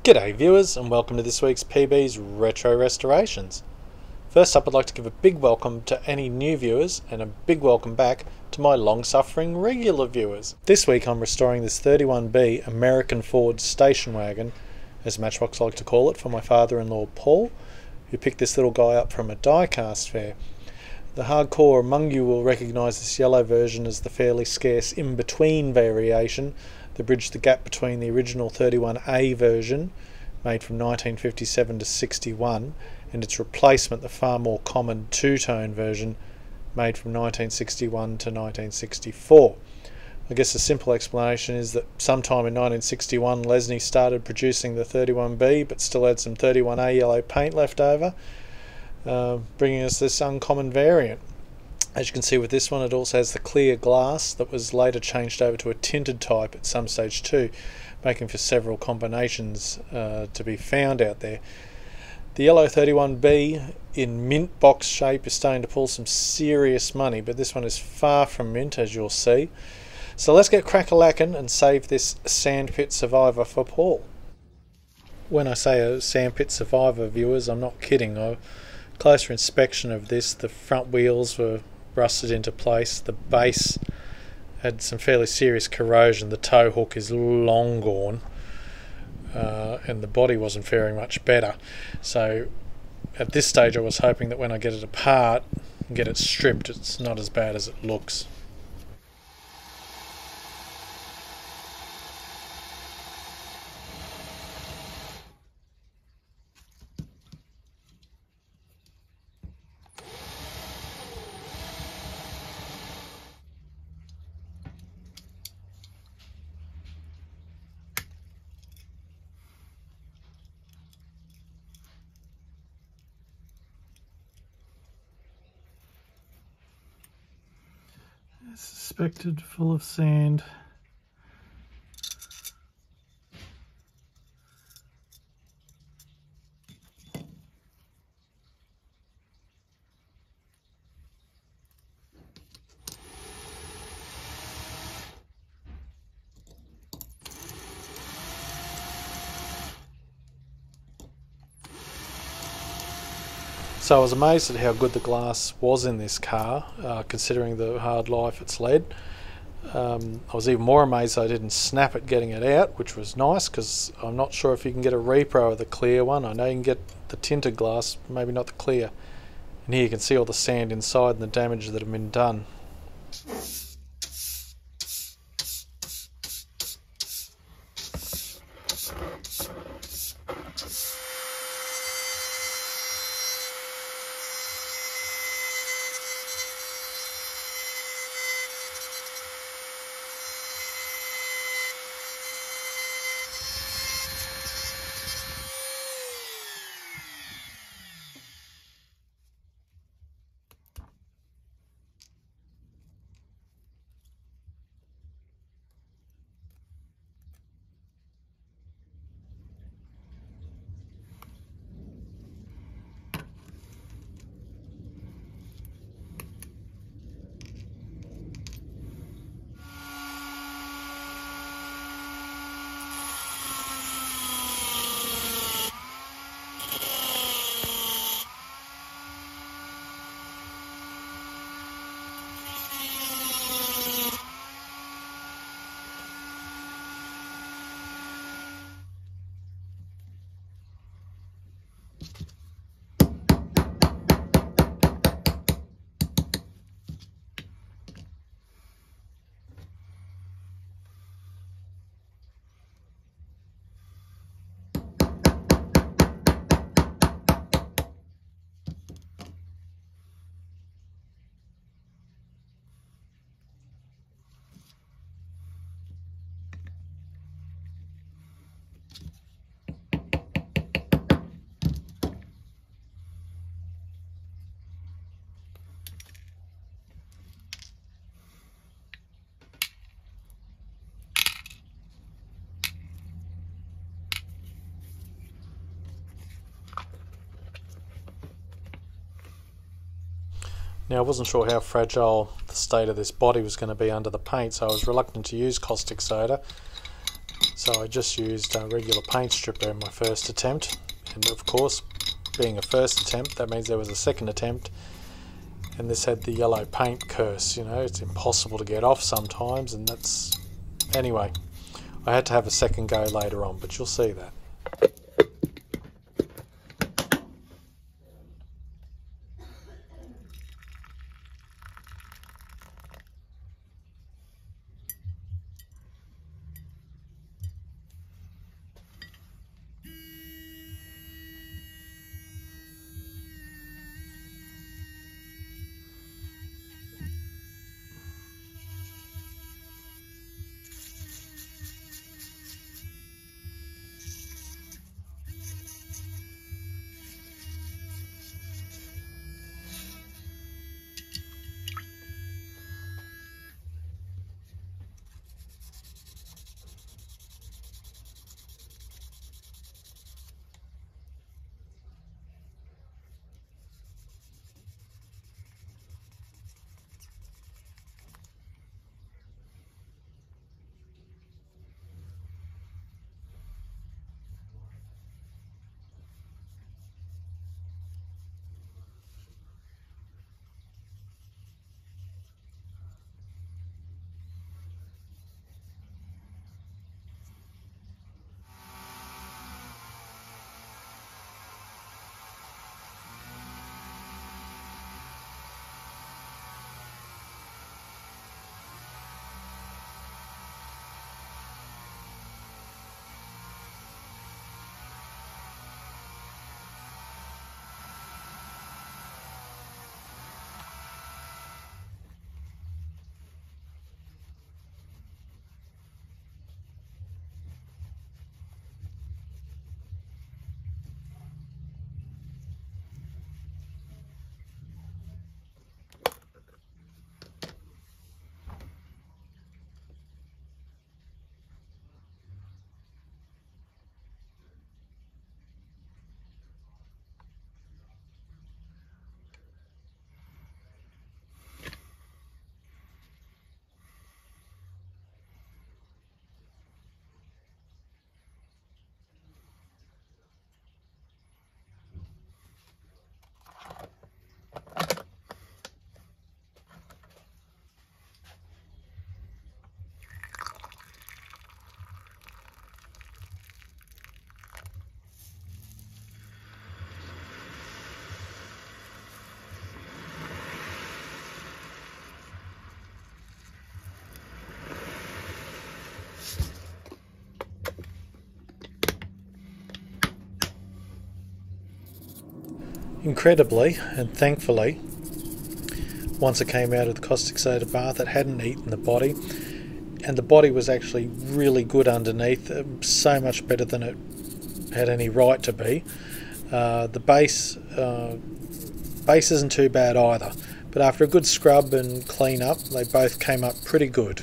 G'day viewers and welcome to this week's PB's Retro Restorations. First up, I'd like to give a big welcome to any new viewers and a big welcome back to my long-suffering regular viewers. This week I'm restoring this 31B American Ford Station Wagon, as Matchbox like to call it, for my father-in-law Paul, who picked this little guy up from a die-cast fair. The hardcore among you will recognise this yellow version as the fairly scarce in-between variation that bridged the gap between the original 31A version, made from 1957 to 61, and its replacement, the far more common two-tone version, made from 1961 to 1964. I guess the simple explanation is that sometime in 1961 Lesney started producing the 31B but still had some 31A yellow paint left over, bringing us this uncommon variant. As you can see with this one, it also has the clear glass that was later changed over to a tinted type at some stage too, making for several combinations to be found out there. The yellow 31B in mint box shape is starting to pull some serious money, but this one is far from mint, as you'll see. So let's get crack-a-lackin' and save this sandpit survivor for Paul. When I say a sandpit survivor, viewers, I'm not kidding. A closer inspection of this, the front wheels were rusted into place, the base had some fairly serious corrosion, the tow hook is long gone, and the body wasn't faring much better. So at this stage I was hoping that when I get it apart and get it stripped, it's not as bad as it looks. Suspected full of sand. So I was amazed at how good the glass was in this car, considering the hard life it's led. I was even more amazed I didn't snap it getting it out, which was nice, because I'm not sure if you can get a repro of the clear one. I know you can get the tinted glass, maybe not the clear. And here you can see all the sand inside and the damage that had been done. Now I wasn't sure how fragile the state of this body was going to be under the paint, so I was reluctant to use caustic soda. So So I just used a regular paint stripper in my first attempt, and of course, being a first attempt, that means there was a second attempt, and this had the yellow paint curse. You know, it's impossible to get off sometimes, and that's... Anyway, I had to have a second go later on, but you'll see that. Incredibly and thankfully, once it came out of the caustic soda bath, it hadn't eaten the body, and the body was actually really good underneath, so much better than it had any right to be. The base isn't too bad either, but after a good scrub and clean up, they both came up pretty good.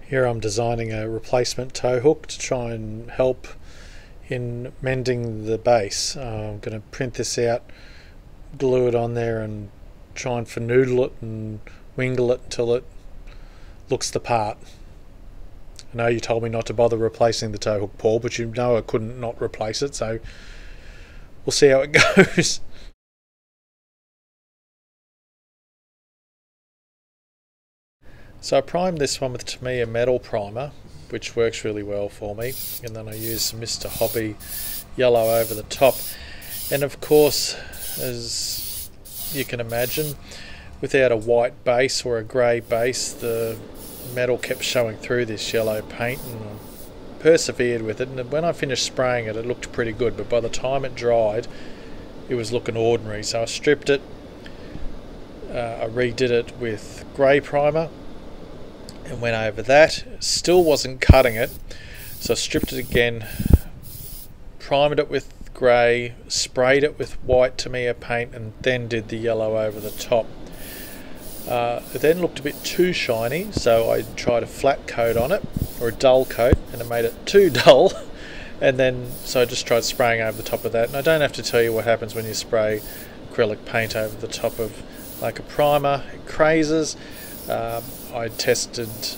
Here I'm designing a replacement tow hook to try and help in mending the base. I'm going to print this out, glue it on there and try and finoodle it and wingle it until it looks the part. I know you told me not to bother replacing the tow hook, Paul, but you know I couldn't not replace it, so we'll see how it goes. So I primed this one with Tamiya metal primer, which works really well for me, and then I use some Mr. Hobby yellow over the top. And of course, as you can imagine, without a white base or a grey base, the metal kept showing through this yellow paint, and I persevered with it, and when I finished spraying it, it looked pretty good, but by the time it dried it was looking ordinary. So I stripped it, I redid it with grey primer and went over that. Still wasn't cutting it, so I stripped it again, primed it with grey, sprayed it with white Tamiya paint, and then did the yellow over the top. It then looked a bit too shiny, so I tried a flat coat on it, or a dull coat, and it made it too dull. And then, so I just tried spraying over the top of that. And I don't have to tell you what happens when you spray acrylic paint over the top of like a primer. It crazes. I tested to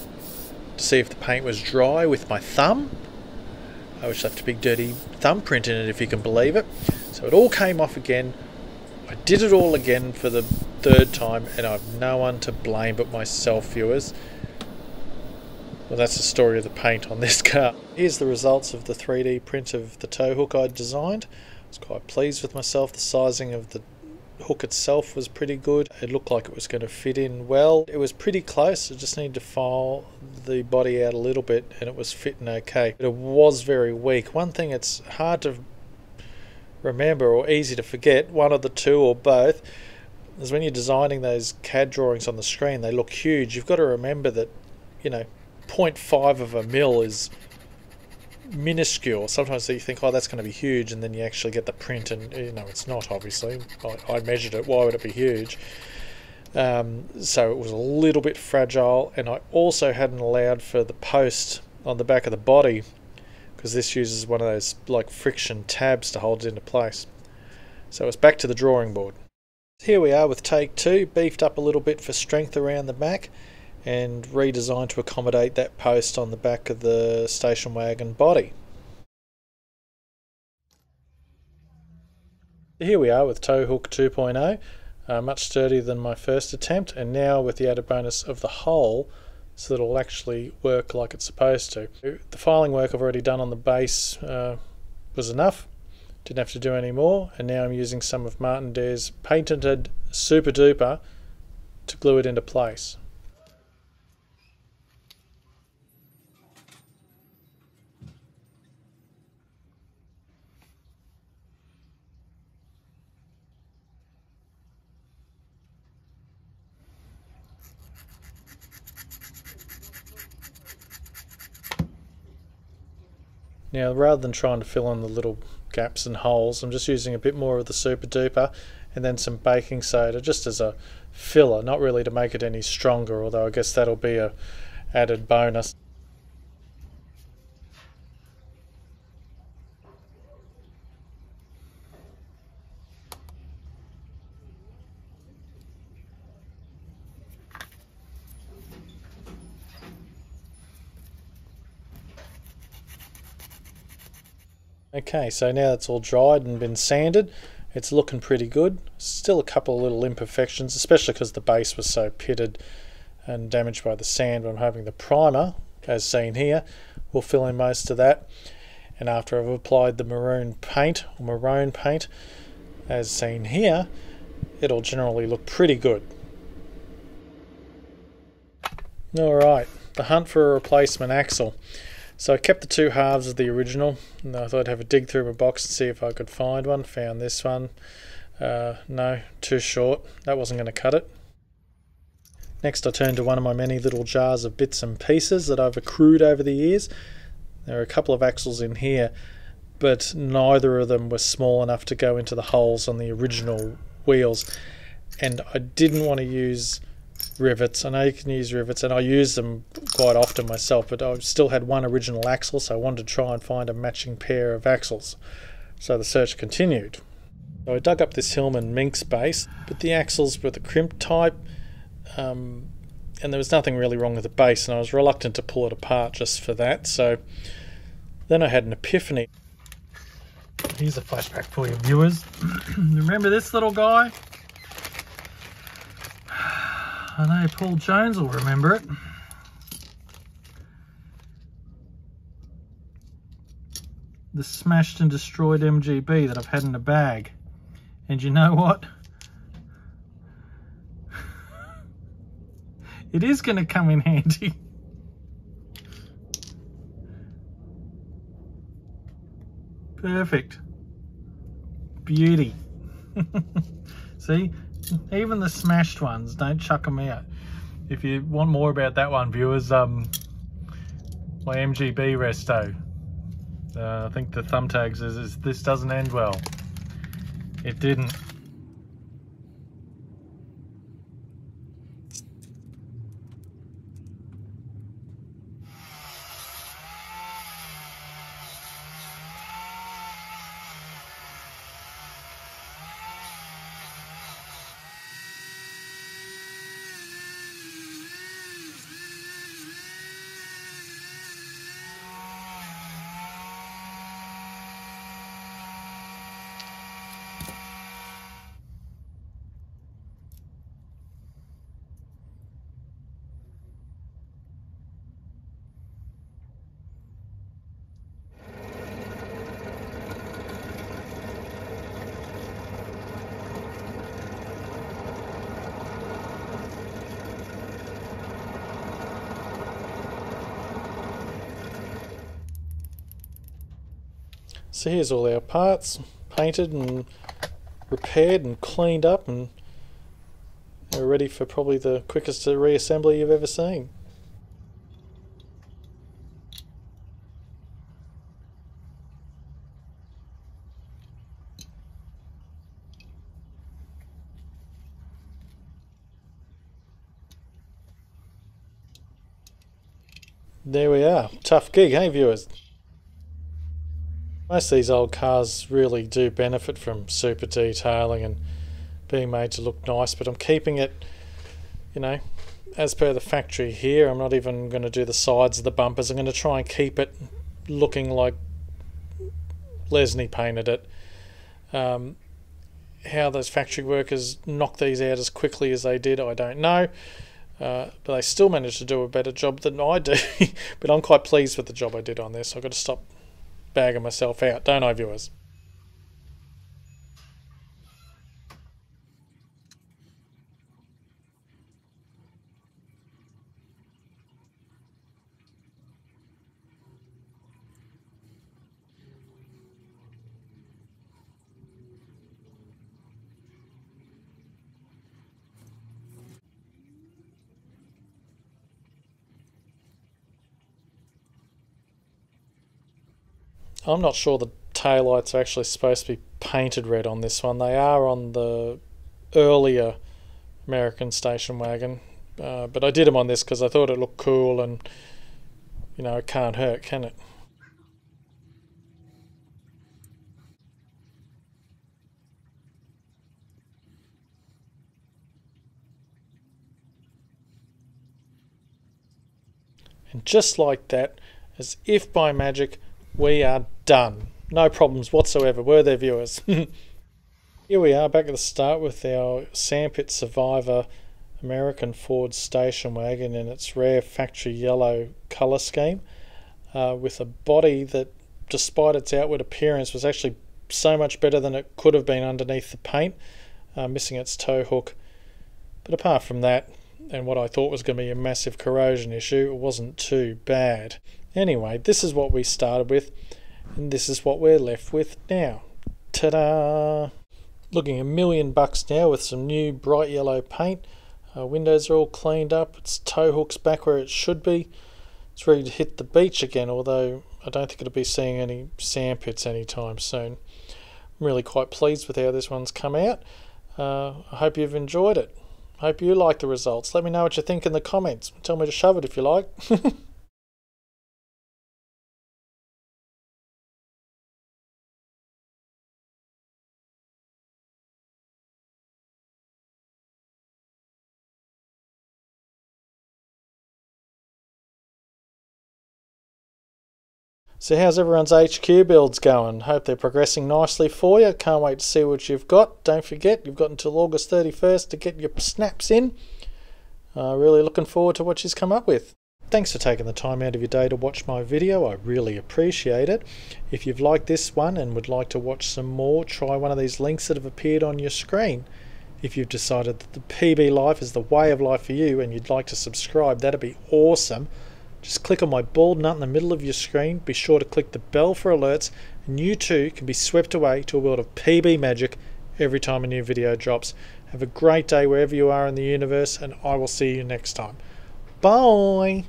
see if the paint was dry with my thumb, which left a big dirty thumbprint in it, if you can believe it. So it all came off again. I did it all again for the third time, and I've no one to blame but myself, viewers. Well, that's the story of the paint on this car. Here's the results of the 3D print of the tow hook I designed. I was quite pleased with myself. The sizing of the hook itself was pretty good. It looked like it was going to fit in well. It was pretty close. I just needed to file the body out a little bit and it was fitting okay. But it was very weak. One thing it's hard to remember or easy to forget, one of the two or both, is when you're designing those CAD drawings on the screen, they look huge. You've got to remember that, you know, 0.5 of a mil is minuscule. Sometimes you think, oh, that's going to be huge, and then you actually get the print and, you know, it's not, obviously. I measured it. Why would it be huge? So it was a little bit fragile, and I also hadn't allowed for the post on the back of the body, because this uses one of those like friction tabs to hold it into place. So it's back to the drawing board. Here we are with take two, beefed up a little bit for strength around the back and redesigned to accommodate that post on the back of the station wagon body. Here we are with tow hook 2.0, much sturdier than my first attempt, and now with the added bonus of the hole, so that it'll actually work like it's supposed to. The filing work I've already done on the base was enough, didn't have to do any more, and now I'm using some of Martindare's patented Super Duper to glue it into place. Now, rather than trying to fill in the little gaps and holes, I'm just using a bit more of the Super Duper and then some baking soda just as a filler, not really to make it any stronger, although I guess that'll be a added bonus. Okay, so now it's all dried and been sanded, it's looking pretty good. Still a couple of little imperfections, especially because the base was so pitted and damaged by the sand, but I'm hoping the primer, as seen here, will fill in most of that. And after I've applied the maroon paint, as seen here, it'll generally look pretty good. Alright, the hunt for a replacement axle. So I kept the two halves of the original, and I thought I'd have a dig through my box and see if I could find one. Found this one. No, too short. That wasn't going to cut it. Next I turned to one of my many little jars of bits and pieces that I've accrued over the years. There are a couple of axles in here, but neither of them were small enough to go into the holes on the original wheels. And I didn't want to use rivets. I know you can use rivets, and I use them quite often myself, but I still had one original axle, so I wanted to try and find a matching pair of axles. So the search continued. So I dug up this Hillman Minx base, but the axles were the crimp type, and there was nothing really wrong with the base, and I was reluctant to pull it apart just for that. So then I had an epiphany. Here's a flashback for you viewers. Remember this little guy? I know Paul Jones will remember it. The smashed and destroyed MGB that I've had in a bag. And you know what? It is going to come in handy. Perfect. Beauty. See? Even the smashed ones, don't chuck them out. If you want more about that one, viewers, my MGB resto. I think the thumbtags is this doesn't end well. It didn't. So here's all our parts, painted and repaired and cleaned up, and we're ready for probably the quickest reassembly you've ever seen. There we are. Tough gig, hey viewers? Most of these old cars really do benefit from super detailing and being made to look nice, but I'm keeping it, you know, as per the factory here. I'm not even going to do the sides of the bumpers. I'm going to try and keep it looking like Lesney painted it. How those factory workers knocked these out as quickly as they did, I don't know. But they still managed to do a better job than I do. But I'm quite pleased with the job I did on this. I've got to stop bagging myself out, don't I, viewers? I'm not sure the taillights are actually supposed to be painted red on this one. They are on the earlier American station wagon, but I did them on this because I thought it looked cool, and you know, it can't hurt, can it? And just like that, as if by magic, we are done. No problems whatsoever, were there, viewers? Here we are back at the start with our Sandpit Survivor American Ford Station Wagon in its rare factory yellow colour scheme, with a body that, despite its outward appearance, was actually so much better than it could have been underneath the paint, missing its tow hook. But apart from that, and what I thought was going to be a massive corrosion issue, it wasn't too bad. Anyway, this is what we started with, and this is what we're left with now. Ta-da! Looking $1 million now with some new bright yellow paint. Windows are all cleaned up, its tow hook's back where it should be. It's ready to hit the beach again, although I don't think it'll be seeing any sandpits anytime soon. I'm really quite pleased with how this one's come out. I hope you've enjoyed it. Hope you like the results. Let me know what you think in the comments. Tell me to shove it if you like. So how's everyone's HQ builds going? Hope they're progressing nicely for you. Can't wait to see what you've got. Don't forget, you've got until August 31st to get your snaps in. Really looking forward to what she's come up with. Thanks for taking the time out of your day to watch my video. I really appreciate it. If you've liked this one and would like to watch some more, try one of these links that have appeared on your screen. If you've decided that the PB life is the way of life for you and you'd like to subscribe, that'd be awesome. Just click on my bald nut in the middle of your screen. Be sure to click the bell for alerts, and you too can be swept away to a world of PB magic every time a new video drops. Have a great day wherever you are in the universe, and I will see you next time. Bye!